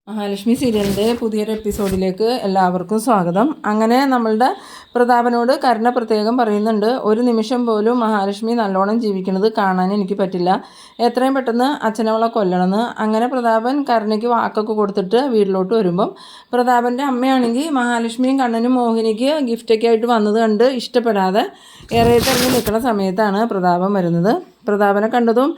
മഹാലക്ഷ്മി സീരിയലിൻ്റെ പുതിയൊരു എപ്പിസോഡിലേക്ക് എല്ലാവർക്കും സ്വാഗതം. അങ്ങനെ നമ്മളുടെ പ്രതാപനോട് കരുണ പ്രത്യേകം പറയുന്നുണ്ട്, ഒരു നിമിഷം പോലും മഹാലക്ഷ്മി നല്ലോണം ജീവിക്കുന്നത് കാണാൻ എനിക്ക് പറ്റില്ല, എത്രയും പെട്ടെന്ന് അച്ഛനവളെ കൊല്ലണമെന്ന്. അങ്ങനെ പ്രതാപൻ കരുണയ്ക്ക് വാക്കൊക്കെ കൊടുത്തിട്ട് വീട്ടിലോട്ട് വരുമ്പം പ്രതാപൻ്റെ അമ്മയാണെങ്കിൽ മഹാലക്ഷ്മിയും കണ്ണനും മോഹിനിക്ക് ഗിഫ്റ്റൊക്കെ ആയിട്ട് വന്നത് കണ്ട് ഇഷ്ടപ്പെടാതെ ഇറങ്ങി നിൽക്കുന്ന സമയത്താണ് പ്രതാപൻ വരുന്നത്. പ്രതാപനെ കണ്ടതും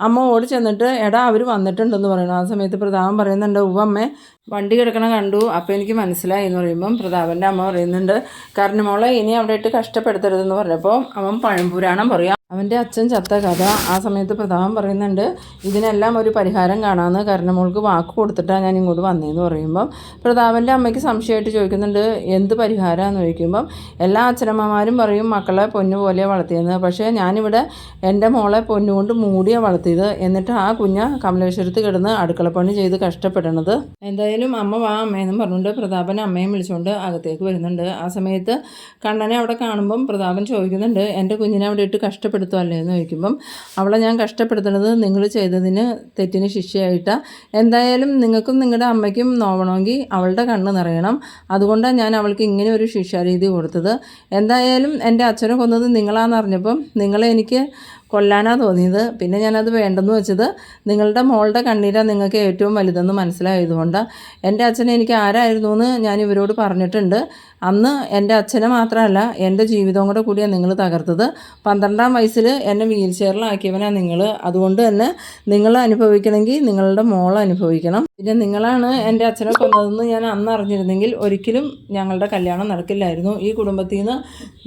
അമ്മ ഓടി ചെന്നിട്ട് എടാ അവർ വന്നിട്ടുണ്ടെന്ന് പറയുന്നു. ആ സമയത്ത് പ്രതാപൻ പറയുന്നുണ്ട്, ഉവ്വമ്മേ വണ്ടി കിടക്കണ കണ്ടു, അപ്പോൾ എനിക്ക് മനസ്സിലായി എന്ന് പറയുമ്പം പ്രതാപൻ്റെ അമ്മ പറയുന്നുണ്ട്, കാരണം മോളെ ഇനി അവിടെ ഇട്ട് കഷ്ടപ്പെടുത്തരുതെന്ന് പറഞ്ഞപ്പോൾ അവൻ പഴംപുരാണം പറയാം, അവൻ്റെ അച്ഛൻ ചത്ത കഥ. ആ സമയത്ത് പ്രതാപൻ പറയുന്നുണ്ട്, ഇതിനെല്ലാം ഒരു പരിഹാരം കാണാമെന്ന് കരുണമോൾക്ക് വാക്ക് കൊടുത്തിട്ടാണ് ഞാൻ ഇങ്ങോട്ട് വന്നതെന്ന് പറയുമ്പം പ്രതാപൻ്റെ അമ്മയ്ക്ക് സംശയമായിട്ട് ചോദിക്കുന്നുണ്ട്, എന്ത് പരിഹാരമാണെന്ന് ചോദിക്കുമ്പം എല്ലാ അച്ഛനമ്മമാരും പറയും മക്കളെ പൊന്നു പോലെ വളർത്തിയെന്ന്, പക്ഷേ ഞാനിവിടെ എൻ്റെ മോളെ പൊന്നുകൊണ്ട് മൂടിയാണ് വളർത്തിയത്, എന്നിട്ട് ആ കുഞ്ഞ കമലേശ്വരത്ത് കിടന്ന് അടുക്കളപ്പണി ചെയ്ത് കഷ്ടപ്പെടണത്. എന്തായാലും അമ്മ വാ അമ്മയെന്നും പറഞ്ഞുകൊണ്ട് പ്രതാപൻ അമ്മയും വിളിച്ചുകൊണ്ട് അകത്തേക്ക് വരുന്നുണ്ട്. ആ സമയത്ത് കണ്ണനെ അവിടെ കാണുമ്പം പ്രതാപൻ ചോദിക്കുന്നുണ്ട്, എൻ്റെ കുഞ്ഞിനെ അവിടെ ഇട്ട് കഷ്ടപ്പെടുത്തുമല്ലേ എന്ന് ചോദിക്കുമ്പം അവളെ ഞാൻ കഷ്ടപ്പെടുത്തുന്നത് നിങ്ങൾ ചെയ്തതിന് തെറ്റിന് ശിക്ഷയായിട്ടാണ്, എന്തായാലും നിങ്ങൾക്കും നിങ്ങളുടെ അമ്മയ്ക്കും നോവണമെങ്കിൽ അവളുടെ കണ്ണ് നിറയണം, അതുകൊണ്ടാണ് ഞാൻ അവൾക്ക് ഇങ്ങനെ ഒരു ശിക്ഷാരീതി കൊടുത്തത്. എന്തായാലും എൻ്റെ അച്ഛനെ കൊന്നത് നിങ്ങളാണെന്ന് അറിഞ്ഞപ്പം നിങ്ങളെ എനിക്ക് കൊല്ലാനാണ് തോന്നിയത്, പിന്നെ ഞാനത് വേണ്ടെന്ന് വെച്ചത് നിങ്ങളുടെ മോളുടെ കണ്ണീരാണ് നിങ്ങൾക്ക് ഏറ്റവും വലുതെന്ന് മനസ്സിലായതുകൊണ്ടാണ്. എൻ്റെ അച്ഛനെ എനിക്ക് ആരായിരുന്നു എന്ന് ഞാൻ ഇവരോട് പറഞ്ഞിട്ടുണ്ട്, അന്ന് എൻ്റെ അച്ഛനെ മാത്രമല്ല എൻ്റെ ജീവിതവും കൂടിയാണ് നിങ്ങൾ തകർത്തത്. 12ാം വയസ്സിൽ എന്നെ വീൽ ചെയറിലാക്കിയവനാണ് നിങ്ങൾ, അതുകൊണ്ട് തന്നെ നിങ്ങൾ അനുഭവിക്കണമെങ്കിൽ നിങ്ങളുടെ മോൾ അനുഭവിക്കണം. പിന്നെ നിങ്ങളാണ് എൻ്റെ അച്ഛനെ കൊന്നതെന്ന് ഞാൻ അന്ന് അറിഞ്ഞിരുന്നെങ്കിൽ ഒരിക്കലും ഞങ്ങളുടെ കല്യാണം നടക്കില്ലായിരുന്നു, ഈ കുടുംബത്തിൽ നിന്ന്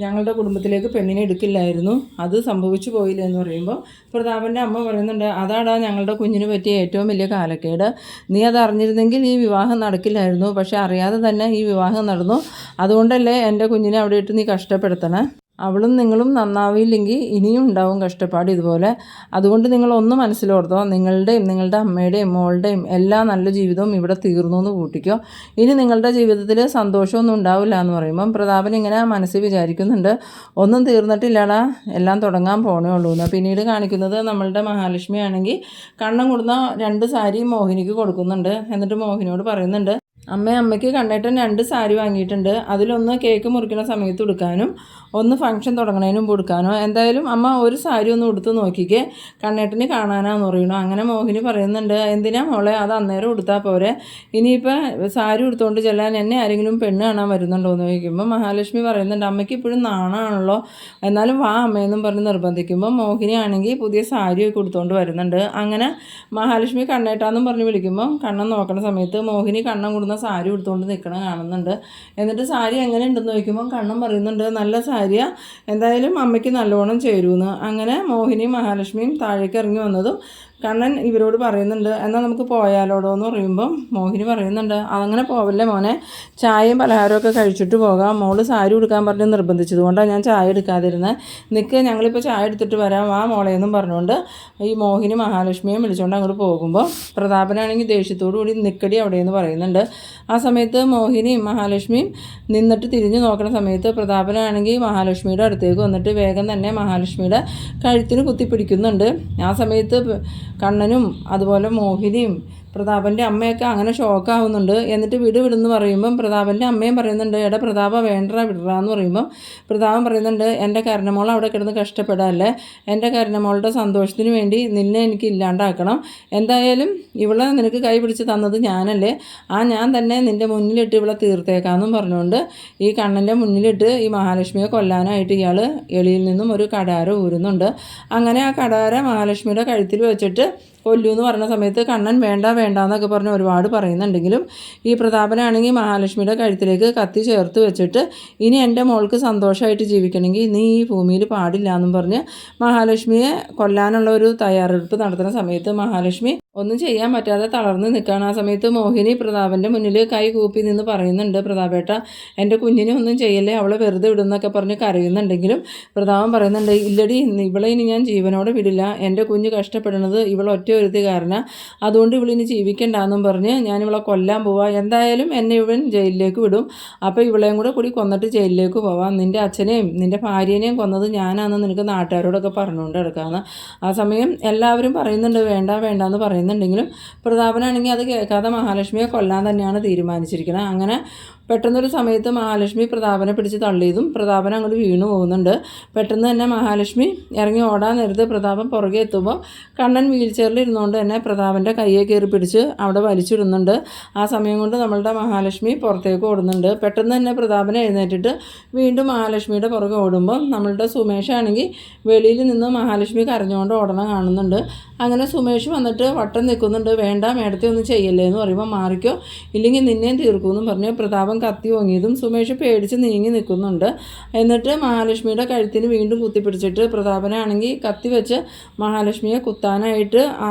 ഞങ്ങളുടെ കുടുംബത്തിലേക്ക് പെണ്ണിനെ എടുക്കില്ലായിരുന്നു, അത് സംഭവിച്ചു പോയില്ല എന്ന് പറയുമ്പോൾ പ്രതാപൻ്റെ അമ്മ പറയുന്നുണ്ട്, അതാടാ ഞങ്ങളുടെ കുഞ്ഞിന് പറ്റിയ ഏറ്റവും വലിയ കാലക്കേട്, നീ അത് അറിഞ്ഞിരുന്നെങ്കിൽ ഈ വിവാഹം നടക്കില്ലായിരുന്നു, പക്ഷെ അറിയാതെ തന്നെ ഈ വിവാഹം നടന്നു, അതുകൊണ്ടല്ലേ എൻ്റെ കുഞ്ഞിനെ അവിടെ ഇട്ട് നീ കഷ്ടപ്പെടുത്തണേ. അവളും നിങ്ങളും നന്നാവില്ലെങ്കിൽ ഇനിയും ഉണ്ടാവും കഷ്ടപ്പാട് ഇതുപോലെ, അതുകൊണ്ട് നിങ്ങളൊന്ന് മനസ്സിലോർത്തോ, നിങ്ങളുടെയും നിങ്ങളുടെ അമ്മയുടെയും മോളുടെയും എല്ലാ നല്ല ജീവിതവും ഇവിടെ തീർന്നു എന്ന് കൂട്ടിക്കോ, ഇനി നിങ്ങളുടെ ജീവിതത്തിൽ സന്തോഷമൊന്നും ഉണ്ടാവില്ല എന്ന് പറയുമ്പം പ്രതാപൻ ഇങ്ങനെ മനസ്സിൽ വിചാരിക്കുന്നുണ്ട്, ഒന്നും തീർന്നിട്ടില്ലടാ, എല്ലാം തുടങ്ങാൻ പോണേ ഉള്ളൂ എന്ന്. പിന്നീട് കാണിക്കുന്നത് നമ്മളുടെ മഹാലക്ഷ്മി ആണെങ്കിൽ കണ്ണം കൊടുന്ന 2 സാരി മോഹിനിക്ക് കൊടുക്കുന്നുണ്ട്. എന്നിട്ട് മോഹിനിയോട് പറയുന്നുണ്ട്, അമ്മയ്ക്ക് കണ്ണേട്ടൻ 2 സാരി വാങ്ങിയിട്ടുണ്ട്, അതിലൊന്ന് കേക്ക് മുറിക്കുന്ന സമയത്ത് ഉടുക്കാനും ഒന്ന് ഫംഗ്ഷൻ തുടങ്ങണതിനും കൊടുക്കാനോ, എന്തായാലും അമ്മ ഒരു സാരി ഒന്ന് ഉടുത്ത് നോക്കിക്കേ, കണ്ണേട്ടന് കാണാനാന്ന് പറയണു. അങ്ങനെ മോഹിനി പറയുന്നുണ്ട്, എന്തിനാ മോളെ അത് അന്നേരം ഉടുത്താൽ പോരെ, ഇനിയിപ്പോൾ സാരി ഉടുത്തുകൊണ്ട് ചെല്ലാൻ എന്നെ ആരെങ്കിലും പെണ്ണ് കാണാൻ വരുന്നുണ്ടോ എന്ന് ചോദിക്കുമ്പോൾ മഹാലക്ഷ്മി പറയുന്നുണ്ട്, അമ്മയ്ക്ക് ഇപ്പോഴും നാണാണല്ലോ, എന്നാലും വാ അമ്മയെന്നും പറഞ്ഞ് നിർബന്ധിക്കുമ്പോൾ മോഹിനി ആണെങ്കിൽ പുതിയ സാരിയൊക്കെ ഉടുത്തുകൊണ്ട് വരുന്നുണ്ട്. അങ്ങനെ മഹാലക്ഷ്മി കണ്ണേട്ടാന്നും പറഞ്ഞ് വിളിക്കുമ്പോൾ കണ്ണൻ നോക്കുന്ന സമയത്ത് മോഹിനി കണ്ണം കൂടുന്ന സാരി ഉടുത്തുകൊണ്ട് നിൽക്കണം കാണുന്നുണ്ട്. എന്നിട്ട് സാരി എങ്ങനെ ഉണ്ടെന്ന് ചോദിക്കുമ്പോൾ കണ്ണൻ പറയുന്നുണ്ട്, നല്ല സാരിയാണ്, എന്തായാലും അമ്മയ്ക്ക് നല്ലോണം ചേരുമെന്ന്. അങ്ങനെ മോഹിനിയും മഹാലക്ഷ്മിയും താഴേക്ക് ഇറങ്ങി വന്നതും കണ്ണൻ ഇവരോട് പറയുന്നുണ്ട്, എന്നാൽ നമുക്ക് പോയാലോടോ എന്ന് പറയുമ്പം മോഹിനി പറയുന്നുണ്ട്, അതങ്ങനെ പോവല്ലേ മോനെ, ചായയും പലഹാരമൊക്കെ കഴിച്ചിട്ട് പോകാം, മോള് സാരി ഉടുക്കാൻ പറഞ്ഞ് നിർബന്ധിച്ചത് കൊണ്ടാണ് ഞാൻ ചായ എടുക്കാതിരുന്നത്, നിൽക്ക് ഞങ്ങളിപ്പോൾ ചായ എടുത്തിട്ട് വരാം വാ മോളെന്നും പറഞ്ഞുകൊണ്ട് ഈ മോഹിനി മഹാലക്ഷ്മിയെ വിളിച്ചുകൊണ്ട് അങ്ങോട്ട് പോകുമ്പോൾ പ്രതാപനാണെങ്കിൽ ദേഷ്യത്തോടു കൂടി നിക്കടി അവിടെയെന്ന് പറയുന്നുണ്ട്. ആ സമയത്ത് മോഹിനിയും മഹാലക്ഷ്മിയും നിന്നിട്ട് തിരിഞ്ഞു നോക്കുന്ന സമയത്ത് പ്രതാപനാണെങ്കിൽ മഹാലക്ഷ്മിയുടെ അടുത്തേക്ക് വന്നിട്ട് വേഗം തന്നെ മഹാലക്ഷ്മിയുടെ കഴുത്തിന് കുത്തിപ്പിടിക്കുന്നുണ്ട്. ആ സമയത്ത് കണ്ണനും അതുപോലെ മോഹിനിയും പ്രതാപൻ്റെ അമ്മയൊക്കെ അങ്ങനെ ഷോക്കാവുന്നുണ്ട്. എന്നിട്ട് വിടുന്ന് പറയുമ്പം പ്രതാപൻ്റെ അമ്മയും പറയുന്നുണ്ട്, എടാ പ്രതാപ വിടറാന്ന് പറയുമ്പം പ്രതാപൻ പറയുന്നുണ്ട്, എൻ്റെ കരുണമോൾ അവിടെ കിടന്ന് കഷ്ടപ്പെടാല്ലേ, എൻ്റെ കരുണമോളുടെ സന്തോഷത്തിന് വേണ്ടി നിന്നെ എനിക്ക് ഇല്ലാണ്ടാക്കണം, എന്തായാലും ഇവളെ നിനക്ക് കൈ പിടിച്ച് തന്നത് ഞാനല്ലേ, ഞാൻ തന്നെ നിൻ്റെ മുന്നിലിട്ട് ഇവളെ തീർത്തേക്കാമെന്നും പറഞ്ഞുകൊണ്ട് ഈ കണ്ണൻ്റെ മുന്നിലിട്ട് ഈ മഹാലക്ഷ്മിയെ കൊല്ലാനായിട്ട് ഇയാൾ എളിയിൽ നിന്നും ഒരു കടാര ഊരുന്നുണ്ട്. അങ്ങനെ ആ കടാര മഹാലക്ഷ്മിയുടെ കഴുത്തിൽ വെച്ചിട്ട് കൊല്ലൂ എന്ന് പറഞ്ഞ സമയത്ത് കണ്ണൻ വേണ്ട എന്നൊക്കെ പറഞ്ഞ് ഒരുപാട് പറയുന്നുണ്ടെങ്കിലും ഈ പ്രതാപനാണെങ്കിൽ മഹാലക്ഷ്മിയുടെ കഴുത്തിലേക്ക് കത്തി ചേർത്ത് വെച്ചിട്ട് ഇനി എൻ്റെ മോൾക്ക് സന്തോഷമായിട്ട് ജീവിക്കണമെങ്കിൽ നീ ഈ ഭൂമിയിൽ പാടില്ല എന്നും പറഞ്ഞ് മഹാലക്ഷ്മിയെ കൊല്ലാനുള്ള ഒരു തയ്യാറെടുപ്പ് നടത്തുന്ന സമയത്ത് മഹാലക്ഷ്മി ഒന്നും ചെയ്യാൻ പറ്റാതെ തളർന്ന് നിൽക്കുകയാണ്. ആ സമയത്ത് മോഹിനി പ്രതാപൻ്റെ മുന്നിൽ കൈ കൂപ്പി നിന്ന് പറയുന്നുണ്ട്, പ്രതാപേട്ട എൻ്റെ കുഞ്ഞിനെ ഒന്നും ചെയ്യല്ലേ, അവളെ വെറുതെ വിടുന്നൊക്കെ പറഞ്ഞ് കരയുന്നുണ്ടെങ്കിലും പ്രതാപൻ പറയുന്നുണ്ട്, ഇല്ലടി ഇവളെ ഇനി ഞാൻ ജീവനോടെ വിടില്ല, എൻ്റെ കുഞ്ഞ് കഷ്ടപ്പെടുന്നത് ഇവളൊറ്റ ഒരുത്തി കാരണം, അതുകൊണ്ട് ഇവളിനി ജീവിക്കണ്ടെന്നും പറഞ്ഞ് ഞാനിവളെ കൊല്ലാൻ പോവാം, എന്തായാലും എന്നെ ഇവൻ ജയിലിലേക്ക് വിടും, അപ്പോൾ ഇവളെയും കൂടി കൊന്നിട്ട് ജയിലിലേക്ക് പോവാം, നിൻ്റെ അച്ഛനെയും നിൻ്റെ ഭാര്യേനെയും കൊന്നത് ഞാനാണെന്ന് നിനക്ക് നാട്ടുകാരോടൊക്കെ പറഞ്ഞുകൊണ്ട് എടുക്കാമെന്ന്. ആ സമയം എല്ലാവരും പറയുന്നുണ്ട് വേണ്ടെന്ന് പറയുന്നു. പറയുന്നുണ്ടെങ്കിലും പ്രതാപനാണെങ്കിൽ അത് കേൾക്കാതെ മഹാലക്ഷ്മിയെ കൊല്ലാൻ തന്നെയാണ് തീരുമാനിച്ചിരിക്കുന്നത്. അങ്ങനെ പെട്ടെന്നൊരു സമയത്ത് മഹാലക്ഷ്മി പ്രതാപനെ പിടിച്ച് തള്ളിയതും പ്രതാപൻ അങ്ങോട്ട് വീണു പോകുന്നുണ്ട്. പെട്ടെന്ന് തന്നെ മഹാലക്ഷ്മി ഇറങ്ങി ഓടാൻ നേരത്ത് പ്രതാപൻ പുറകെ എത്തുമ്പോൾ കണ്ണൻ വീൽ ചെയറിൽ ഇരുന്നുകൊണ്ട് തന്നെ പ്രതാപൻ്റെ കയ്യെ കയറി പിടിച്ച് അവിടെ വലിച്ചിടുന്നുണ്ട്. ആ സമയം കൊണ്ട് നമ്മളുടെ മഹാലക്ഷ്മി പുറത്തേക്ക് ഓടുന്നുണ്ട്. പെട്ടെന്ന് തന്നെ പ്രതാപനെ എഴുന്നേറ്റിട്ട് വീണ്ടും മഹാലക്ഷ്മിയുടെ പുറകെ ഓടുമ്പോൾ നമ്മളുടെ സുമേഷാണെങ്കിൽ വെളിയിൽ നിന്ന് മഹാലക്ഷ്മി കരഞ്ഞുകൊണ്ട് ഓടണം കാണുന്നുണ്ട്. അങ്ങനെ സുമേഷ് വന്നിട്ട് വട്ടം നിൽക്കുന്നുണ്ട്. വേണ്ട മേടത്തെ ഒന്നും ചെയ്യല്ലേ എന്ന് പറയുമ്പോൾ മാറിക്കോ ഇല്ലെങ്കിൽ നിന്നെയും തീർക്കുമെന്നും പറഞ്ഞ് പ്രതാപൻ കത്തി ഓങ്ങിയതും സുമേഷ് പേടിച്ച് നീങ്ങി നിൽക്കുന്നുണ്ട്. എന്നിട്ട് മഹാലക്ഷ്മിയുടെ കഴുത്തിന് വീണ്ടും കുത്തിപ്പിടിച്ചിട്ട് പ്രതാപനാണെങ്കിൽ കത്തി വെച്ച് മഹാലക്ഷ്മിയെ കുത്താനായിട്ട്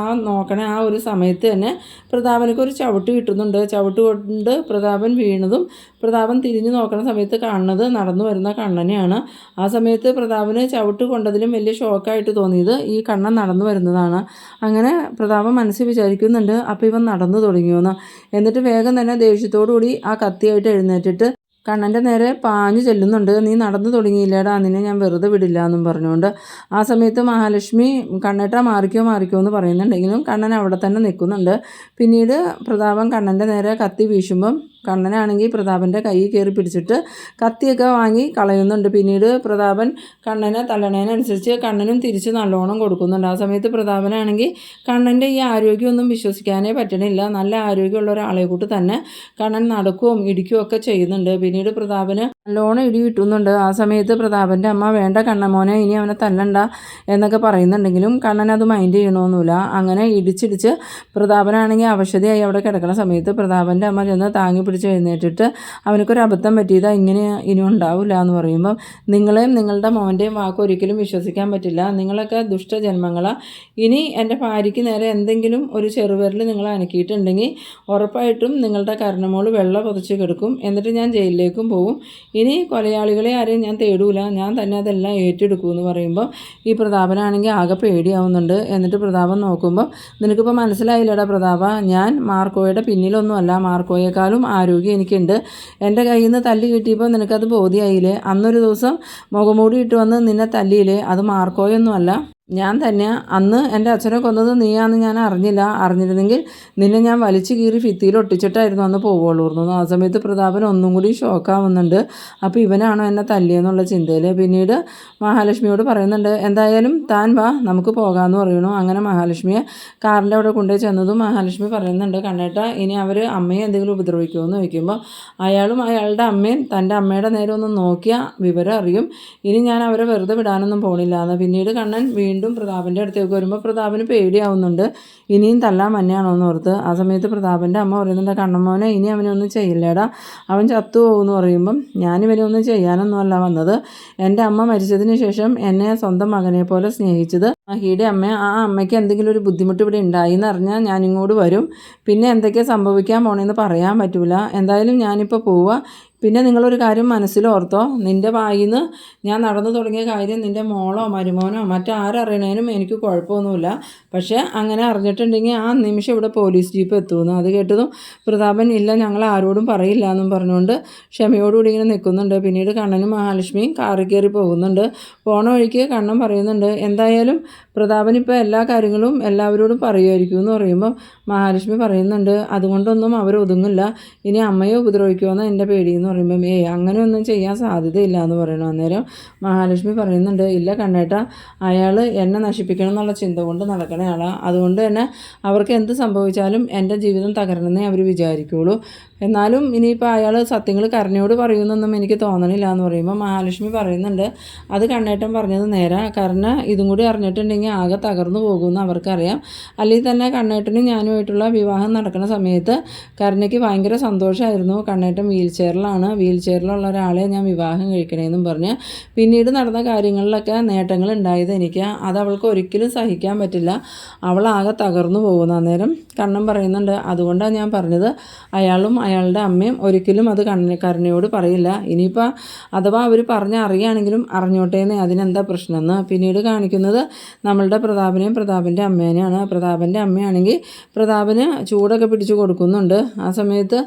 നോക്കണേ ആ ഒരു സമയത്ത് തന്നെ പ്രതാപനക്ക് ഒരു ചവിട്ട് കിട്ടുന്നുണ്ട്. ചവിട്ട് കൊണ്ട് പ്രതാപൻ വീണതും പ്രതാപൻ തിരിഞ്ഞു നോക്കുന്ന സമയത്ത് കാണുന്നത് നടന്നു വരുന്ന കണ്ണനെയാണ്. ആ സമയത്ത് പ്രതാപന് ചവിട്ട് കൊണ്ടതിലും വലിയ ഷോക്കായിട്ട് തോന്നിയത് ഈ കണ്ണൻ നടന്നു വരുന്നതാണ്. അങ്ങനെ പ്രതാപൻ മനസ്സിൽ വിചാരിക്കുന്നുണ്ട് അപ്പോൾ ഇവൻ നടന്നു തുടങ്ങിയോന്ന്. എന്നിട്ട് വേഗം തന്നെ ദേഷ്യത്തോടു കൂടി ആ കത്തിയായിട്ട് എഴുന്നേറ്റിട്ട് കണ്ണൻ്റെ നേരെ പാഞ്ഞു ചെല്ലുന്നുണ്ട്. നീ നടന്നു തുടങ്ങിയില്ലേടാ, നിന്നെ ഞാൻ വെറുതെ വിടില്ല എന്നും പറഞ്ഞുകൊണ്ട്. ആ സമയത്ത് മഹാലക്ഷ്മി കണ്ണേട്ടാ മാറിക്കോ എന്ന് പറയുന്നുണ്ടെങ്കിലും കണ്ണൻ അവിടെ തന്നെ നിൽക്കുന്നുണ്ട്. പിന്നീട് പ്രതാപൻ കണ്ണൻ്റെ നേരെ കത്തി വീശുമ്പം കണ്ണനാണെങ്കിൽ പ്രതാപൻ്റെ കൈ കയറി പിടിച്ചിട്ട് കത്തിയൊക്കെ വാങ്ങി കളയുന്നുണ്ട്. പിന്നീട് പ്രതാപൻ കണ്ണനെ തള്ളണേനനുസരിച്ച് കണ്ണനും തിരിച്ച് നല്ലോണം കൊടുക്കുന്നുണ്ട്. ആ സമയത്ത് പ്രതാപനാണെങ്കിൽ കണ്ണൻ്റെ ഈ ആരോഗ്യമൊന്നും വിശ്വസിക്കാനേ പറ്റണില്ല. നല്ല ആരോഗ്യമുള്ള ഒരാളെ കൂട്ട് തന്നെ കണ്ണൻ നടക്കുകയും ഇടിക്കുകയും ഒക്കെ ചെയ്യുന്നുണ്ട്. പിന്നീട് പ്രതാപന് നല്ലോണം ഇടി കിട്ടുന്നുണ്ട്. ആ സമയത്ത് പ്രതാപൻ്റെ അമ്മ വേണ്ട കണ്ണമോനെ ഇനി അവനെ തല്ലണ്ട എന്നൊക്കെ പറയുന്നുണ്ടെങ്കിലും കണ്ണൻ അത് മൈൻഡ് ചെയ്യണമെന്നില്ല. അങ്ങനെ ഇടിച്ചിടിച്ച് പ്രതാപനാണെങ്കിൽ അവശതയായി അവിടെ കിടക്കുന്ന സമയത്ത് പ്രതാപൻ്റെ അമ്മ ചെന്ന് താങ്ങി പിടിച്ച് എഴുന്നേറ്റിട്ട് അവനക്കൊരു അബദ്ധം പറ്റിയതാ, ഇങ്ങനെ ഇനി ഉണ്ടാവില്ല എന്ന് പറയുമ്പം നിങ്ങളെയും നിങ്ങളുടെ മോൻ്റെയും വാക്ക് ഒരിക്കലും വിശ്വസിക്കാൻ പറ്റില്ല. നിങ്ങളൊക്കെ ദുഷ്ടജന്മങ്ങളാണ്. ഇനി എൻ്റെ ഭാര്യയ്ക്ക് നേരെ എന്തെങ്കിലും ഒരു ചെറുവിരൽ നിങ്ങൾ അനക്കിയിട്ടുണ്ടെങ്കിൽ ഉറപ്പായിട്ടും നിങ്ങളുടെ കർണമോള് വെള്ളം പൊതിച്ച് കിടക്കും. എന്നിട്ട് ഞാൻ ജയിലിലേക്കും പോവും. ഇനി കൊലയാളികളെ ആരെയും ഞാൻ തേടൂല, ഞാൻ തന്നെ അതെല്ലാം ഏറ്റെടുക്കും എന്ന് പറയുമ്പോൾ ഈ പ്രതാപനാണെങ്കിൽ ആകെ പേടിയാവുന്നുണ്ട്. എന്നിട്ട് പ്രതാപൻ നോക്കുമ്പോൾ നിനക്കിപ്പോൾ മനസ്സിലായില്ലടാ പ്രതാപ, ഞാൻ മാർക്കോയുടെ പിന്നിലൊന്നുമല്ല, മാർക്കോയേക്കാളും ആരോഗ്യം എനിക്കുണ്ട്. എൻ്റെ കയ്യിൽ നിന്ന് തല്ലി കിട്ടിയപ്പോൾ നിനക്കത് ബോധ്യമായില്ലേ? അന്നൊരു ദിവസം മുഖംമൂടി ഇട്ട് വന്ന് നിന്നെ തല്ലിയില്ലേ, അത് മാർക്കോയൊന്നുമല്ല, ഞാൻ തന്നെ. അന്ന് എൻ്റെ അച്ഛനെ കൊന്നത് നീയാന്ന് ഞാൻ അറിഞ്ഞില്ല. അറിഞ്ഞിരുന്നെങ്കിൽ നിന്നെ ഞാൻ വലിച്ചു കീറി ഭിത്തിയിൽ ഒട്ടിച്ചിട്ടായിരുന്നു അന്ന് പോവുള്ളൂ. ആ സമയത്ത് പ്രതാപൻ ഒന്നും കൂടി ഷോക്കാവുന്നുണ്ട്. അപ്പോൾ ഇവനാണോ എന്നെ തല്ലിയെന്നുള്ള ചിന്തയിൽ. പിന്നീട് മഹാലക്ഷ്മിയോട് പറയുന്നുണ്ട് എന്തായാലും താൻ വാ നമുക്ക് പോകാമെന്ന് പറയണു. അങ്ങനെ മഹാലക്ഷ്മിയെ കാറിൻ്റെ അവിടെ കൊണ്ടുപോയി ചെന്നതും മഹാലക്ഷ്മി പറയുന്നുണ്ട് കണ്ണേട്ട ഇനി അവർ അമ്മയെ എന്തെങ്കിലും ഉപദ്രവിക്കുമോ എന്ന് ചോദിക്കുമ്പോൾ അയാളും അയാളുടെ അമ്മയും തൻ്റെ അമ്മയുടെ നേരെ ഒന്ന് നോക്കിയാൽ വിവരം അറിയും. ഇനി ഞാൻ അവരെ വെറുതെ വിടാനൊന്നും പോണില്ല എന്ന്. പിന്നീട് കണ്ണൻ വീണ്ടും പ്രതാപൻ്റെ അടുത്തേക്ക് വരുമ്പോൾ പ്രതാപന് പേടിയാവുന്നുണ്ട്. ഇനിയും തല്ലാൻ മന്നെയാണോ എന്ന് ഓർത്ത്. ആ സമയത്ത് പ്രതാപൻ്റെ അമ്മ പറയുന്നുണ്ട് കണ്ണമ്മോനെ ഇനി അവനൊന്നും ചെയ്യില്ലേടാ, അവൻ ചത്തു പോകുമെന്ന് പറയുമ്പം ഞാനിവനൊന്നും ചെയ്യാനൊന്നുമല്ല വന്നത്. എൻ്റെ അമ്മ മരിച്ചതിന് ശേഷം എന്നെ സ്വന്തം മകനെ പോലെ സ്നേഹിച്ചത് മഹിയുടെ അമ്മ. ആ അമ്മയ്ക്ക് എന്തെങ്കിലും ഒരു ബുദ്ധിമുട്ട് ഇവിടെ ഉണ്ടായി എന്നറിഞ്ഞാൽ ഞാനിങ്ങോട്ട് വരും. പിന്നെ എന്തൊക്കെയാണ് സംഭവിക്കാൻ പോണെന്ന് പറയാൻ പറ്റൂല. എന്തായാലും ഞാനിപ്പോൾ പോവുക. പിന്നെ നിങ്ങളൊരു കാര്യം മനസ്സിലോർത്തോ, നിൻ്റെ വായിൽ നിന്ന് ഞാൻ നടന്നു തുടങ്ങിയ കാര്യം നിൻ്റെ മോളോ മരുമോനോ മറ്റാരറിയണേനും എനിക്ക് കുഴപ്പമൊന്നുമില്ല. പക്ഷേ അങ്ങനെ അറിഞ്ഞിട്ടുണ്ടെങ്കിൽ ആ നിമിഷം ഇവിടെ പോലീസ് ജീപ്പ് എത്തുമെന്ന്. അത് കേട്ടതും പ്രതാപൻ ഇല്ല ഞങ്ങൾ ആരോടും പറയില്ല എന്നും പറഞ്ഞുകൊണ്ട് ക്ഷമയോടുകൂടി ഇങ്ങനെ നിൽക്കുന്നുണ്ട്. പിന്നീട് കണ്ണനും മഹാലക്ഷ്മിയും കാറിൽ കയറി പോകുന്നുണ്ട്. പോണ വഴിക്ക് കണ്ണൻ പറയുന്നുണ്ട് എന്തായാലും പ്രതാപൻ ഇപ്പോൾ എല്ലാ കാര്യങ്ങളും എല്ലാവരോടും പറയുമായിരിക്കും എന്ന് പറയുമ്പോൾ മഹാലക്ഷ്മി പറയുന്നുണ്ട് അതുകൊണ്ടൊന്നും അവർ ഒതുങ്ങില്ല, ഇനി അമ്മയെ ഉപദ്രവിക്കുമെന്ന് എൻ്റെ പേടിയെന്ന് പറയുമ്പം അങ്ങനെയൊന്നും ചെയ്യാൻ സാധ്യതയില്ല എന്ന് പറയണം. അന്നേരം മഹാലക്ഷ്മി പറയുന്നുണ്ട് ഇല്ല കണ്ണേട്ട, അയാൾ എന്നെ നശിപ്പിക്കണം എന്നുള്ള ചിന്ത കൊണ്ട് നടക്കണ ആളാണ്. അതുകൊണ്ട് തന്നെ അവർക്ക് എന്ത് സംഭവിച്ചാലും എൻ്റെ ജീവിതം തകരണമെന്നേ അവർ വിചാരിക്കുകയുള്ളൂ. എന്നാലും ഇനിയിപ്പോൾ അയാൾ സത്യങ്ങൾ കരുണയോട് പറയുമെന്നൊന്നും എനിക്ക് തോന്നണില്ല എന്ന് പറയുമ്പോൾ മഹാലക്ഷ്മി പറയുന്നുണ്ട് അത് കണ്ണേട്ടൻ പറഞ്ഞത് നേരാ, കരുണ ഇതും കൂടി അറിഞ്ഞിട്ടുണ്ടെങ്കിൽ ആകെ തകർന്നു പോകുമെന്ന് അവർക്കറിയാം. അല്ലെങ്കിൽ തന്നെ കണ്ണേട്ടനും ഞാനുമായിട്ടുള്ള വിവാഹം നടക്കുന്ന സമയത്ത് കരുണയ്ക്ക് ഭയങ്കര സന്തോഷമായിരുന്നു. കണ്ണേട്ടൻ വീൽ ചെയറിലുള്ള ഒരാളെ ഞാൻ വിവാഹം കഴിക്കണേന്നും പറഞ്ഞ് പിന്നീട് നടന്ന കാര്യങ്ങളിലൊക്കെ നേട്ടങ്ങൾ ഉണ്ടായത് എനിക്ക്, അത് അവൾക്ക് ഒരിക്കലും സഹിക്കാൻ പറ്റില്ല, അവളാകെ തകർന്നു പോകുന്നു. അന്നേരം കണ്ണൻ പറയുന്നുണ്ട് അതുകൊണ്ടാണ് ഞാൻ പറഞ്ഞത് അയാളും അയാളുടെ അമ്മയും ഒരിക്കലും അത് കരുണയോട് പറയില്ല. ഇനിയിപ്പോൾ അഥവാ അവർ പറഞ്ഞ് അറിയുകയാണെങ്കിലും അറിഞ്ഞോട്ടേന്ന്, അതിനെന്താ പ്രശ്നമെന്ന്. പിന്നീട് കാണിക്കുന്നത് നമ്മളുടെ പ്രതാപനെയും പ്രതാപൻ്റെ അമ്മേനെയാണ്. പ്രതാപൻ്റെ അമ്മയാണെങ്കിൽ പ്രതാപന് ചൂടൊക്കെ പിടിച്ച് കൊടുക്കുന്നുണ്ട്. ആ സമയത്ത്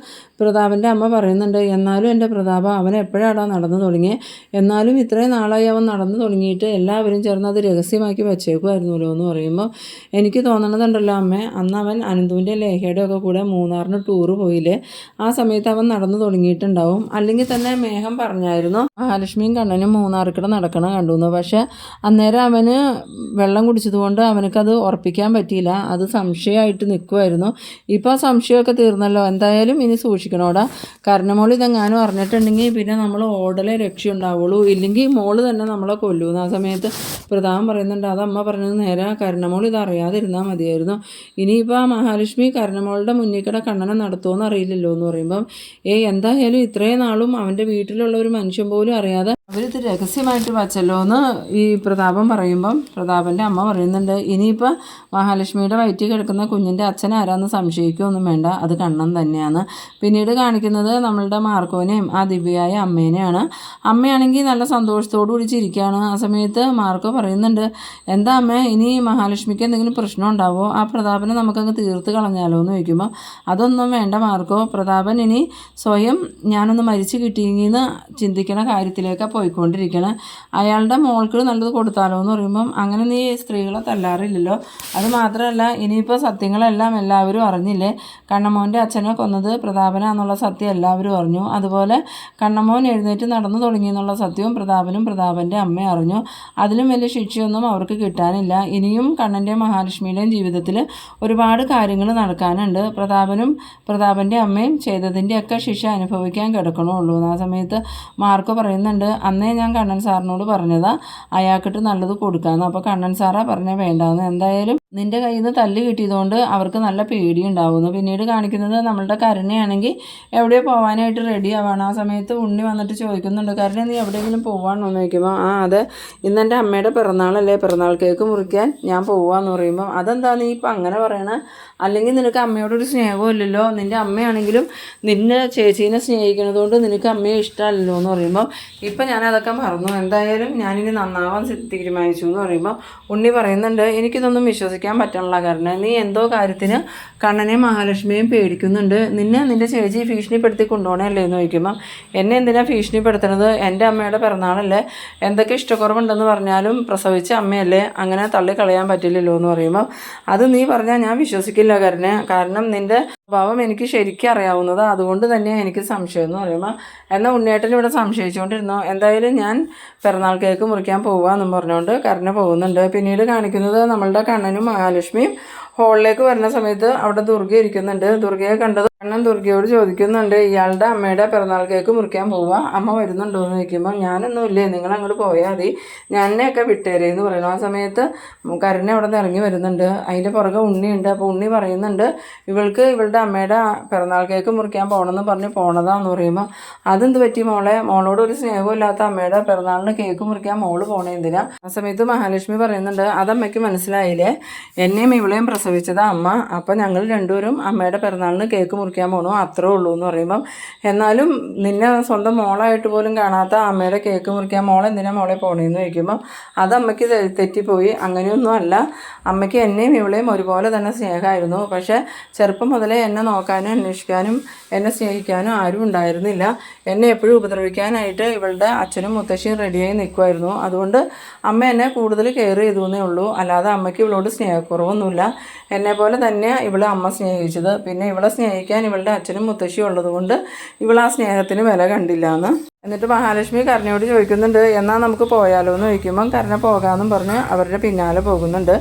പ്രതാപൻ്റെ അമ്മ പറയുന്നുണ്ട്, എന്നാലും എൻ്റെ പ്രതാപ അവൻ എപ്പോഴാടാ നടന്നു തുടങ്ങിയത്, എന്നാലും ഇത്രയും നാളായി അവൻ നടന്നു തുടങ്ങിയിട്ട് എല്ലാവരും ചേർന്ന് അത് രഹസ്യമാക്കി വച്ചേക്കുമായിരുന്നല്ലോ എന്ന് പറയുമ്പോൾ എനിക്ക് തോന്നണതുണ്ടല്ലോ അമ്മേ, അന്ന് അവൻ അനന്തുവിൻ്റെ ലേഖയുടെ ഒക്കെ കൂടെ മൂന്നാറിന് ടൂറ് പോയില്ലേ, ആ സമയത്ത് അവൻ നടന്നു തുടങ്ങിയിട്ടുണ്ടാവും. അല്ലെങ്കിൽ തന്നെ മേഘം പറഞ്ഞായിരുന്നു മഹാലക്ഷ്മിയും കണ്ണനും മൂന്നാർക്കിടെ നടക്കണം കണ്ടു എന്ന്. പക്ഷെ അന്നേരം അവന് വെള്ളം കുടിച്ചതുകൊണ്ട് അവനക്കത് ഉറപ്പിക്കാൻ പറ്റിയില്ല, അത് സംശയമായിട്ട് നിൽക്കുമായിരുന്നു. ഇപ്പോൾ ആ സംശയമൊക്കെ തീർന്നല്ലോ. എന്തായാലും ഇനി സൂക്ഷിക്കണോടാ, കർണമോൾ ഇതെങ്ങാനും അറിഞ്ഞിട്ടുണ്ടെങ്കിൽ പിന്നെ നമ്മൾ ഓടലെ രക്ഷയുണ്ടാവുള്ളൂ, ഇല്ലെങ്കിൽ മോള് തന്നെ നമ്മളെ കൊല്ലൂന്ന്. ആ സമയത്ത് പ്രതാപം പറയുന്നുണ്ട്, അതമ്മ പറഞ്ഞത് നേരെ, കർണമോൾ ഇത് അറിയാതിരുന്നാൽ മതിയായിരുന്നു. ഇനിയിപ്പോൾ ആ മഹാലക്ഷ്മി കർണമോളുടെ മുന്നിൽ കൂടെ കണ്ണനെ നടത്തുമെന്ന് അറിയില്ലല്ലോ എന്ന് പറയുമ്പം എന്തായാലും ഇത്രയും നാളും അവൻ്റെ വീട്ടിലുള്ള ഒരു മനുഷ്യൻ പോലും അറിയാതെ അവരിത് രഹസ്യമായിട്ട് വച്ചല്ലോ എന്ന് ഈ പ്രതാപം പറയുമ്പം പ്രതാപൻ്റെ അമ്മ പറയുന്നുണ്ട്, ഇനിയിപ്പോൾ മഹാലക്ഷ്മിയുടെ വയറ്റിൽ കിടക്കുന്ന കുഞ്ഞിൻ്റെ അച്ഛൻ ആരാന്ന് സംശയിക്കുകയൊന്നും വേണ്ട, അത് കണ്ണൻ തന്നെയാണ്. പിന്നീട് കാണിക്കുന്നത് നമ്മളുടെ മാർക്കോനെയും ആ ദിവ്യയായ അമ്മേനെയാണ്. അമ്മയാണെങ്കിൽ നല്ല സന്തോഷത്തോടു കൂടി ചിരിക്കുകയാണ്. ആ സമയത്ത് മാർക്കോ പറയുന്നുണ്ട്, എന്താ അമ്മേ, ഇനി മഹാലക്ഷ്മിക്ക് എന്തെങ്കിലും പ്രശ്നം ഉണ്ടാവോ, ആ പ്രതാപനെ നമുക്കങ്ങ് തീർത്ത് കളഞ്ഞാലോ എന്ന് ചോദിക്കുമ്പോൾ അതൊന്നും വേണ്ട മാർക്കോ, പ്രതാപൻ ഇനി സ്വയം ഞാനൊന്ന് മരിച്ചു കിട്ടിയെങ്കിന്ന് ചിന്തിക്കണ കാര്യത്തിലേക്ക് പോയിക്കൊണ്ടിരിക്കണം. അയാളുടെ മോൾക്ക് നല്ലത് കൊടുത്താലോ എന്ന് പറയുമ്പം അങ്ങനെ നീ സ്ത്രീകളെ തല്ലാറില്ലല്ലോ. അത് മാത്രമല്ല ഇനിയിപ്പോൾ സത്യങ്ങളെല്ലാം എല്ലാവരും അറിഞ്ഞില്ലേ, കണ്ണമോൻ്റെ അച്ഛനെ കൊന്നത് പ്രതാപനാന്നുള്ള സത്യം എല്ലാവരും അറിഞ്ഞു. അതുപോലെ കണ്ണമോൻ എഴുന്നേറ്റ് നടന്നു തുടങ്ങിയെന്നുള്ള സത്യവും പ്രതാപനും പ്രതാപൻ്റെ അമ്മ അറിഞ്ഞു. അതിലും വലിയ ശിക്ഷയൊന്നും അവർക്ക് കിട്ടാനില്ല. ഇനിയും കണ്ണൻ്റെയും മഹാലക്ഷ്മിയുടെയും ജീവിതത്തിൽ ഒരുപാട് കാര്യങ്ങൾ നടക്കാനുണ്ട്. പ്രതാപനും പ്രതാപൻ്റെ അമ്മയും ചെയ്തതിൻ്റെയൊക്കെ ശിക്ഷ അനുഭവിക്കാൻ കിടക്കണുള്ളൂ. ആ സമയത്ത് മാർക്കോ പറയുന്നുണ്ട്, അന്നേ ഞാൻ കണ്ണൻ സാറിനോട് പറഞ്ഞതാ അയാൾക്കിട്ട് നല്ലത് കൊടുക്കാമെന്ന്. അപ്പോൾ കണ്ണൻ സാറാ പറഞ്ഞ വേണ്ടാന്ന്. എന്തായാലും നിൻ്റെ കയ്യിൽ നിന്ന് തല്ല് കിട്ടിയതുകൊണ്ട് അവർക്ക് നല്ല പേടിയുണ്ടാവുന്നു. പിന്നീട് കാണിക്കുന്നത് നമ്മളുടെ കരുണയാണെങ്കിൽ എവിടെയോ പോകാനായിട്ട് റെഡി ആവാണ്. ആ സമയത്ത് ഉണ്ണി വന്നിട്ട് ചോദിക്കുന്നുണ്ട്, കരുണ നീ എവിടെയെങ്കിലും പോവാണെന്ന് ചോദിക്കുമ്പോൾ അതെ, ഇന്നെൻ്റെ അമ്മയുടെ പിറന്നാളല്ലേ, പിറന്നാൾ കേക്ക് മുറിക്കാൻ ഞാൻ പോവാന്ന് പറയുമ്പോൾ അതെന്താ നീ ഇപ്പം അങ്ങനെ പറയണേ, അല്ലെങ്കിൽ നിനക്ക് അമ്മയോടൊരു സ്നേഹമില്ലല്ലോ, നിൻ്റെ അമ്മയാണെങ്കിലും നിന്നെ ചേച്ചീനെ സ്നേഹിക്കുന്നത് കൊണ്ട് നിനക്ക് അമ്മയെ ഇഷ്ടമല്ലല്ലോ എന്ന് പറയുമ്പോൾ ഇപ്പം ഞാനതൊക്കെ മറന്നു, എന്തായാലും ഞാനിനി നന്നാവാൻ തീരുമാനിച്ചു എന്ന് പറയുമ്പോൾ ഉണ്ണി പറയുന്നുണ്ട്, എനിക്കിതൊന്നും വിശ്വസിക്കാൻ പറ്റണില്ല, കാരണം നീ എന്തോ കാര്യത്തിന് കണ്ണനെയും മഹാലക്ഷ്മിയെയും പേടിക്കുന്നുണ്ട്, നിന്റെ ചേച്ചി ഭീഷണിപ്പെടുത്തി കൊണ്ടുപോകണല്ലേ എന്ന് ചോദിക്കുമ്പം എന്നെ എന്തിനാ ഭീഷണിപ്പെടുത്തുന്നത്, എൻ്റെ അമ്മയുടെ പിറന്നാളല്ലേ, എന്തൊക്കെ ഇഷ്ടക്കുറവുണ്ടെന്ന് പറഞ്ഞാലും പ്രസവിച്ച അമ്മയല്ലേ, അങ്ങനെ തള്ളിക്കളയാൻ പറ്റില്ലല്ലോ എന്ന് പറയുമ്പോൾ അത് നീ പറഞ്ഞാൽ ഞാൻ വിശ്വസിക്കില്ല കാരണം നിൻ്റെ സ്വഭാവം എനിക്ക് ശരിക്കും അറിയാവുന്നത്, അതുകൊണ്ട് തന്നെ എനിക്ക് സംശയം എന്ന് പറയുമ്പോൾ എന്നാൽ ഉണ്ണിയേട്ടൻ ഇവിടെ സംശയിച്ചുകൊണ്ടിരുന്നു. എന്തായാലും ഞാൻ പിറന്നാൾ കേക്ക് മുറിക്കാൻ പോവാന്നും പറഞ്ഞുകൊണ്ട് കരുണ പോകുന്നുണ്ട്. പിന്നീട് കാണിക്കുന്നത് നമ്മളുടെ കണ്ണനും മഹാലക്ഷ്മിയും ഹോളിലേക്ക് വരുന്ന സമയത്ത് അവിടെ ദുർഗ ഇരിക്കുന്നുണ്ട്. ദുർഗയെ കണ്ടത് കണ്ണൻ ദുർഗയോട് ചോദിക്കുന്നുണ്ട്, ഇയാളുടെ അമ്മയുടെ പിറന്നാൾ കേക്ക് മുറിക്കാൻ പോവുക, അമ്മ വരുന്നുണ്ടോ എന്ന് ചോദിക്കുമ്പോൾ ഞാനൊന്നും ഇല്ലേ, നിങ്ങൾ അങ്ങോട്ട് പോയാൽ മതി, ഞാനെയൊക്കെ വിട്ടേരെന്ന് പറയുന്നു. ആ സമയത്ത് കരുണ അവിടെ നിന്ന് ഇറങ്ങി വരുന്നുണ്ട്. അതിൻ്റെ പുറകെ ഉണ്ണിയുണ്ട്. അപ്പോൾ ഉണ്ണി പറയുന്നുണ്ട്, ഇവൾക്ക് ഇവളുടെ അമ്മയുടെ പിറന്നാൾ കേക്ക് മുറിക്കാൻ പോകണമെന്ന് പറഞ്ഞ് പോണതാന്ന് പറയുമ്പോൾ അതെന്ത് പറ്റി മോളെ, മോളോട് ഒരു സ്നേഹമില്ലാത്ത അമ്മയുടെ പിറന്നാളിന് കേക്ക് മുറിക്കാൻ മോള് പോണേ എന്തിനാ. ആ സമയത്ത് മഹാലക്ഷ്മി പറയുന്നുണ്ട്, അതമ്മയ്ക്ക് മനസ്സിലായില്ലേ, എന്നെയും ഇവളെയും പ്രസവിച്ചതാ അമ്മ, അപ്പം ഞങ്ങൾ രണ്ടുപേരും അമ്മയുടെ പിറന്നാളിന് കേക്ക് മുറിക്കാൻ പോകണു, അത്രേ ഉള്ളൂ എന്ന് പറയുമ്പം എന്നാലും നിന്നെ സ്വന്തം മോളായിട്ട് പോലും കാണാത്ത അമ്മയുടെ കേക്ക് മുറിക്കാൻ മോളെന്തിനാ മോളെ പോണേന്ന് ചോദിക്കുമ്പം അത് അമ്മയ്ക്ക് തെറ്റിപ്പോയി, അങ്ങനെയൊന്നും അല്ല, അമ്മയ്ക്ക് എന്നെയും ഇവളെയും ഒരുപോലെ തന്നെ സ്നേഹമായിരുന്നു, പക്ഷേ ചെറുപ്പം മുതലേ എന്നെ നോക്കാനും അന്വേഷിക്കാനും എന്നെ സ്നേഹിക്കാനും ആരും ഉണ്ടായിരുന്നില്ല, എന്നെ എപ്പോഴും ഉപദ്രവിക്കാനായിട്ട് ഇവളുടെ അച്ഛനും മുത്തശ്ശിയും റെഡിയായി നിൽക്കുമായിരുന്നു, അതുകൊണ്ട് അമ്മ എന്നെ കൂടുതൽ കെയർ ചെയ്തു എന്നേ ഉള്ളൂ, അല്ലാതെ അമ്മയ്ക്ക് ഇവളോട് സ്നേഹക്കുറവൊന്നുമില്ല, എന്നെപ്പോലെ തന്നെ ഇവളെ അമ്മ സ്നേഹിച്ചത്, പിന്നെ ഇവളെ സ്നേഹിക്കാൻ ഇവളുടെ അച്ഛനും മുത്തശ്ശിയും ഉള്ളതുകൊണ്ട് ഇവൾ ആ സ്നേഹത്തിന് വില കണ്ടില്ല എന്ന്. എന്നിട്ട് മഹാലക്ഷ്മി കരുണയോട് ചോദിക്കുന്നുണ്ട്, എന്നാൽ നമുക്ക് പോയാലോ എന്ന് ചോദിക്കുമ്പം കരുണ പോകാമെന്നും പറഞ്ഞ് അവരുടെ പിന്നാലെ പോകുന്നുണ്ട്.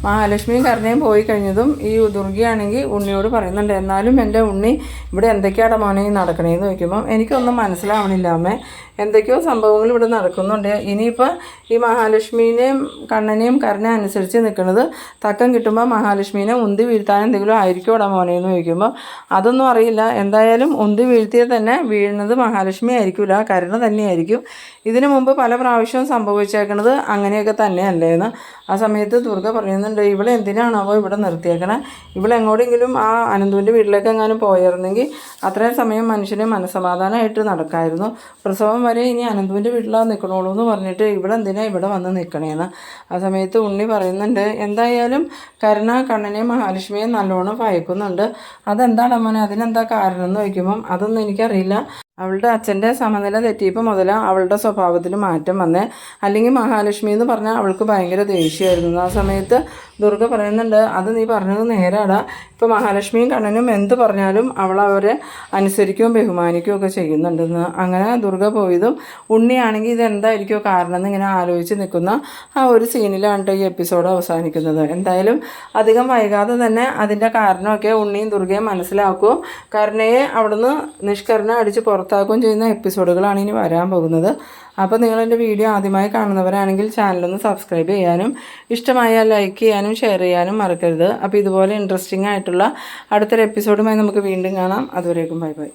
മഹാലക്ഷ്മിയും കരുണയും പോയി കഴിഞ്ഞതും ഈ ദുർഗയാണെങ്കിൽ ഉണ്ണിയോട് പറയുന്നുണ്ട്, എന്നാലും എൻ്റെ ഉണ്ണി ഇവിടെ എന്തൊക്കെയാണ് മോനെ നടക്കണേന്ന് ചോദിക്കുമ്പം എനിക്കൊന്നും മനസ്സിലാവണില്ല അമ്മേ, എന്തൊക്കെയോ സംഭവങ്ങൾ ഇവിടെ നടക്കുന്നുണ്ട്, ഇനിയിപ്പോൾ ഈ മഹാലക്ഷ്മീനെയും കണ്ണനെയും കരുണ അനുസരിച്ച് നിൽക്കുന്നത് തക്കം കിട്ടുമ്പോൾ മഹാലക്ഷ്മീനെ ഉന്തി വീഴ്ത്താൻ എന്തെങ്കിലും ആയിരിക്കും ഇവിടെ മോനെന്ന് ചോദിക്കുമ്പോൾ അതൊന്നും അറിയില്ല, എന്തായാലും ഉന്തി വീഴ്ത്തിയാൽ തന്നെ വീഴുന്നത് മഹാലക്ഷ്മി ആയിരിക്കില്ല, കരുണ തന്നെയായിരിക്കും ഇതിനു മുമ്പ് പല പ്രാവശ്യവും സംഭവിച്ചേക്കണത് അങ്ങനെയൊക്കെ തന്നെയല്ലേന്ന്. ആ സമയത്ത് ദുർഗ പറയുന്നുണ്ട്, ഇവളെ എന്തിനാണാവോ ഇവിടെ നിർത്തിയേക്കണേ, ഇവളെങ്ങോട്ടെങ്കിലും ആ അനന്തുവിൻ്റെ വീട്ടിലേക്ക് എങ്ങാനും പോയിരുന്നെങ്കിൽ അത്രയും സമയം മനുഷ്യനെ മനസ്സമാധാനമായിട്ട് നടക്കായിരുന്നു. പ്രസവം വരെ ഇനി അനന്തുവിൻ്റെ വീട്ടിലാണ് നിൽക്കണുള്ളൂ എന്ന് പറഞ്ഞിട്ട് ഇവളെന്തിനാ ഇവിടെ വന്ന് നിൽക്കണേന്ന്. ആ സമയത്ത് ഉണ്ണി പറയുന്നുണ്ട്, എന്തായാലും കരുണ കണ്ണനെയും മഹാലക്ഷ്മിയെയും നല്ലോണം ഭയക്കുന്നുണ്ട്. അതെന്താണ് അമ്മനെ, അതിനെന്താ കാരണം എന്ന് ചോദിക്കുമ്പം അതൊന്നും എനിക്കറിയില്ല, അവളുടെ അച്ഛൻ്റെ സമനില തെറ്റിയപ്പോൾ മുതൽ അവളുടെ സ്വഭാവത്തിൽ മാറ്റം വന്നേ. അല്ലെങ്കിൽ മഹാലക്ഷ്മി എന്ന് പറഞ്ഞാൽ അവൾക്ക് ഭയങ്കര ദേഷ്യമായിരുന്നു. ആ സമയത്ത് ദുർഗ പറയുന്നുണ്ട്, അത് നീ പറഞ്ഞത് നേരാടാ, ഇപ്പോൾ മഹാലക്ഷ്മിയും കണ്ണനും എന്ത് പറഞ്ഞാലും അവൾ അവരെ അനുസരിക്കുകയും ബഹുമാനിക്കുകയും ഒക്കെ ചെയ്യുന്നുണ്ടെന്ന്. അങ്ങനെ ദുർഗ പോയതും ഉണ്ണിയാണെങ്കിൽ ഇതെന്തായിരിക്കുമോ കാരണം എന്ന് ഇങ്ങനെ ആലോചിച്ച് നിൽക്കുന്ന ആ ഒരു സീനിലാണ് ഈ എപ്പിസോഡ് അവസാനിക്കുന്നത്. എന്തായാലും അധികം വൈകാതെ തന്നെ അതിൻ്റെ കാരണമൊക്കെ ഉണ്ണിയും ദുർഗയും മനസ്സിലാക്കുകയും കരുണയെ അവിടുന്ന് നിഷ്കരുണ അടിച്ച് പുറത്താക്കുകയും ചെയ്യുന്ന എപ്പിസോഡുകളാണ് ഇനി വരാൻ പോകുന്നത്. അപ്പോൾ നിങ്ങളെൻ്റെ വീഡിയോ ആദ്യമായി കാണുന്നവരാണെങ്കിൽ ചാനലൊന്ന് സബ്സ്ക്രൈബ് ചെയ്യാനും ഇഷ്ടമായാൽ ലൈക്ക് ചെയ്യാനും ഷെയർ ചെയ്യാനും മറക്കരുത്. അപ്പോൾ ഇതുപോലെ ഇൻട്രസ്റ്റിംഗ് ആയിട്ടുള്ള അടുത്തൊരു എപ്പിസോഡുമായി നമുക്ക് വീണ്ടും കാണാം. അതുവരേക്കും ബൈ ബൈ.